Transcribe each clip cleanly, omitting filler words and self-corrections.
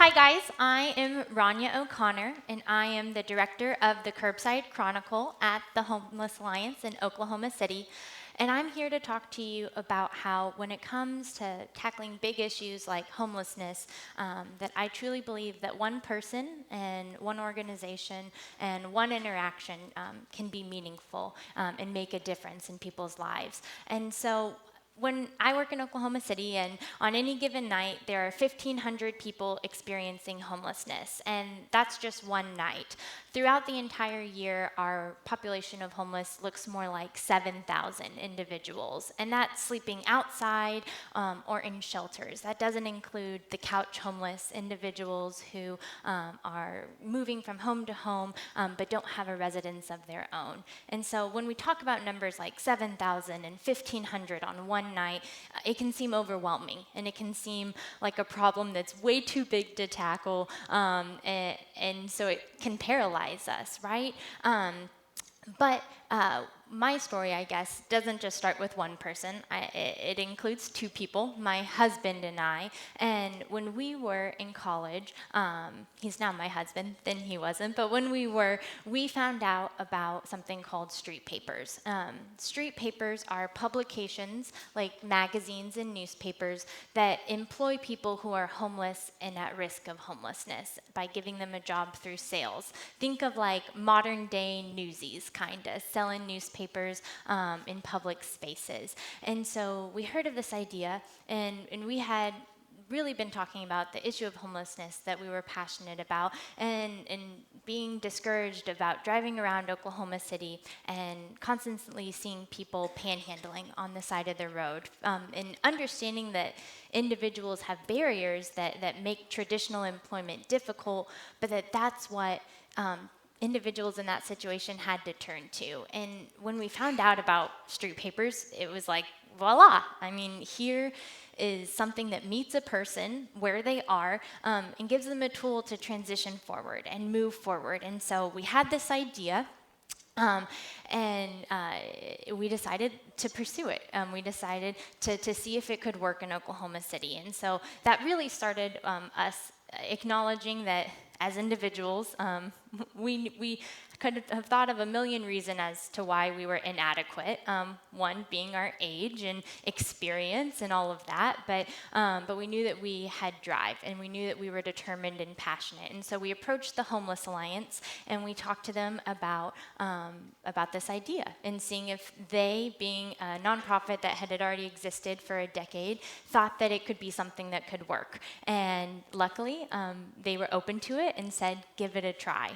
Hi guys, I am Ranya O'Connor, and I am the director of the Curbside Chronicle at the Homeless Alliance in Oklahoma City. And I'm here to talk to you about how, when it comes to tackling big issues like homelessness, that I truly believe that one person and one organization and one interaction can be meaningful and make a difference in people's lives. And so when I work in Oklahoma City, and on any given night, there are 1,500 people experiencing homelessness, and that's just one night. Throughout the entire year, our population of homeless looks more like 7,000 individuals, and that's sleeping outside or in shelters. That doesn't include the couch homeless individuals who are moving from home to home but don't have a residence of their own. And so when we talk about numbers like 7,000 and 1,500 on one night, it can seem overwhelming, and it can seem like a problem that's way too big to tackle, and so it can paralyze us, right? But my story, I guess, doesn't just start with one person. It includes two people, my husband and I. And when we were in college, he's now my husband, then he wasn't, but when we found out about something called street papers. Street papers are publications, like magazines and newspapers, that employ people who are homeless and at risk of homelessness by giving them a job through sales. Think of like modern day Newsies, kind of, selling newspapers in public spaces. And so we heard of this idea, and we had really been talking about the issue of homelessness that we were passionate about, and being discouraged about driving around Oklahoma City and constantly seeing people panhandling on the side of the road, and understanding that individuals have barriers that make traditional employment difficult, but that's what individuals in that situation had to turn to. And when we found out about street papers, it was like, voila. I mean, here is something that meets a person where they are, and gives them a tool to transition forward and move forward. And so we had this idea, and we decided to pursue it. We decided to see if it could work in Oklahoma City. And so that really started us acknowledging that as individuals, we could have thought of a million reasons as to why we were inadequate. One being our age and experience and all of that, but we knew that we had drive, and we knew that we were determined and passionate. And so we approached the Homeless Alliance, and we talked to them about this idea, and seeing if they, being a nonprofit that had already existed for a decade, thought that it could be something that could work. And luckily, they were open to it and said, give it a try.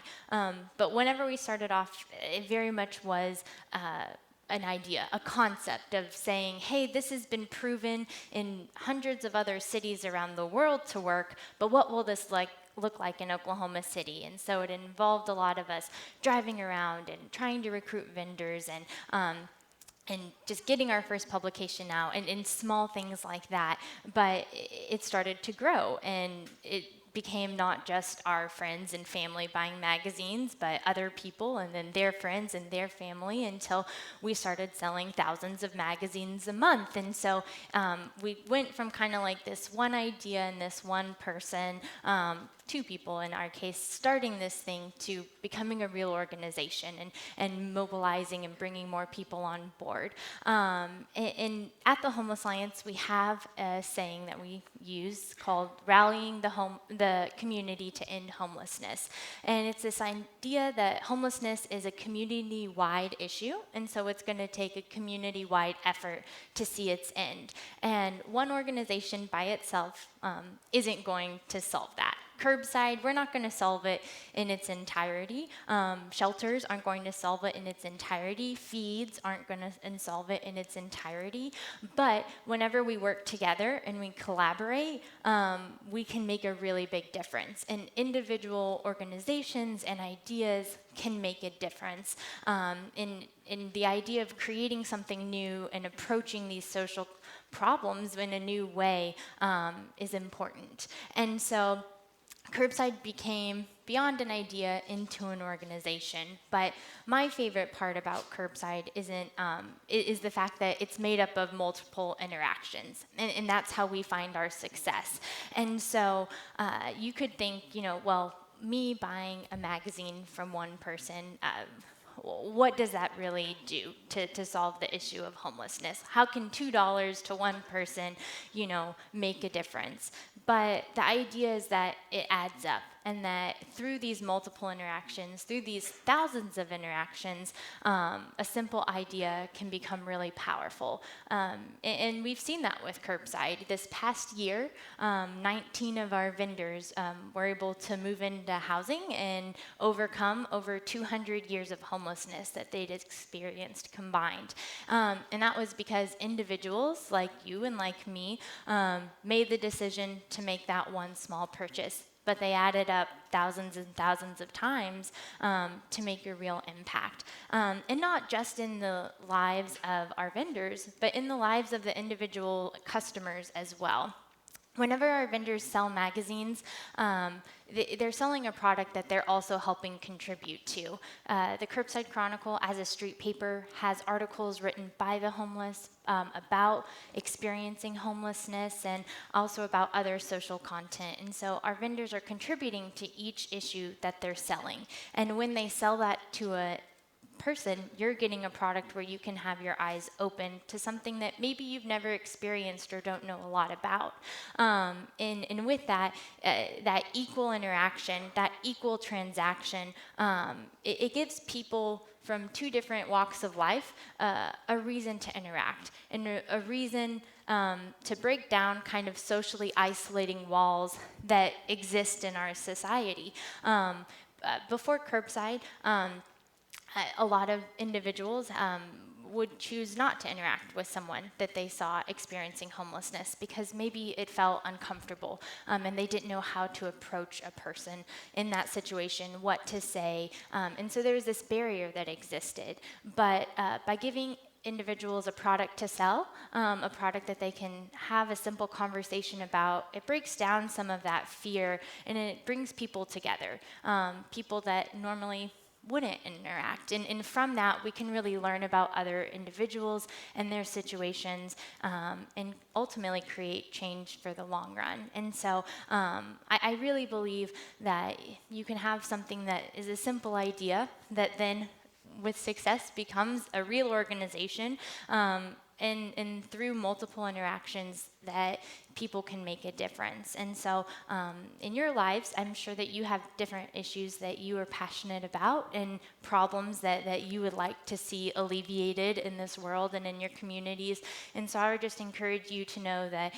But whenever we started off, it very much was an idea, a concept of saying, hey, this has been proven in hundreds of other cities around the world to work, but what will this look like in Oklahoma City? And so it involved a lot of us driving around and trying to recruit vendors, and just getting our first publication out, and small things like that. But it started to grow, and it became not just our friends and family buying magazines, but other people, and then their friends and their family, until we started selling thousands of magazines a month. And so we went from kind of like this one idea and this one person, two people in our case, starting this thing, to becoming a real organization and mobilizing and bringing more people on board. And at the Homeless Alliance, we have a saying that we use called rallying the community to end homelessness. And it's this idea that homelessness is a community-wide issue, and so it's going to take a community-wide effort to see its end. And one organization by itself isn't going to solve that. Curbside, we're not going to solve it in its entirety. Shelters aren't going to solve it in its entirety. Feeds aren't going to solve it in its entirety. But whenever we work together and we collaborate, we can make a really big difference. And individual organizations and ideas can make a difference in the idea of creating something new and approaching these social problems in a new way is important. And so Curbside became beyond an idea into an organization. But my favorite part about Curbside is the fact that it's made up of multiple interactions, and that's how we find our success. And so you could think, well, me buying a magazine from one person, what does that really do to solve the issue of homelessness? How can $2 to one person, make a difference? But the idea is that it adds up, and that through these multiple interactions, through these thousands of interactions, a simple idea can become really powerful. And we've seen that with Curbside. This past year, 19 of our vendors were able to move into housing and overcome over 200 years of homelessness that they'd experienced combined. And that was because individuals like you and like me made the decision to make that one small purchase, but they added up thousands and thousands of times to make a real impact. And not just in the lives of our vendors, but in the lives of the individual customers as well. Whenever our vendors sell magazines, they're selling a product that they're also helping contribute to. The Curbside Chronicle, as a street paper, has articles written by the homeless about experiencing homelessness and also about other social content. And so our vendors are contributing to each issue that they're selling. And when they sell that to a person, you're getting a product where you can have your eyes open to something that maybe you've never experienced or don't know a lot about. And with that, that equal interaction, that equal transaction, it gives people from two different walks of life a reason to interact and a reason to break down kind of socially isolating walls that exist in our society. Before Curbside, a lot of individuals would choose not to interact with someone that they saw experiencing homelessness because maybe it felt uncomfortable and they didn't know how to approach a person in that situation, what to say. And so there was this barrier that existed. But by giving individuals a product to sell, a product that they can have a simple conversation about, it breaks down some of that fear and it brings people together, people that normally wouldn't interact. And from that, we can really learn about other individuals and their situations and ultimately create change for the long run. And so I really believe that you can have something that is a simple idea that then with success becomes a real organization, and through multiple interactions that people can make a difference. And so in your lives, I'm sure that you have different issues that you are passionate about and problems that you would like to see alleviated in this world and in your communities. And so I would just encourage you to know that,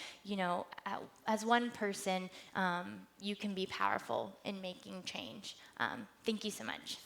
as one person, you can be powerful in making change. Thank you so much.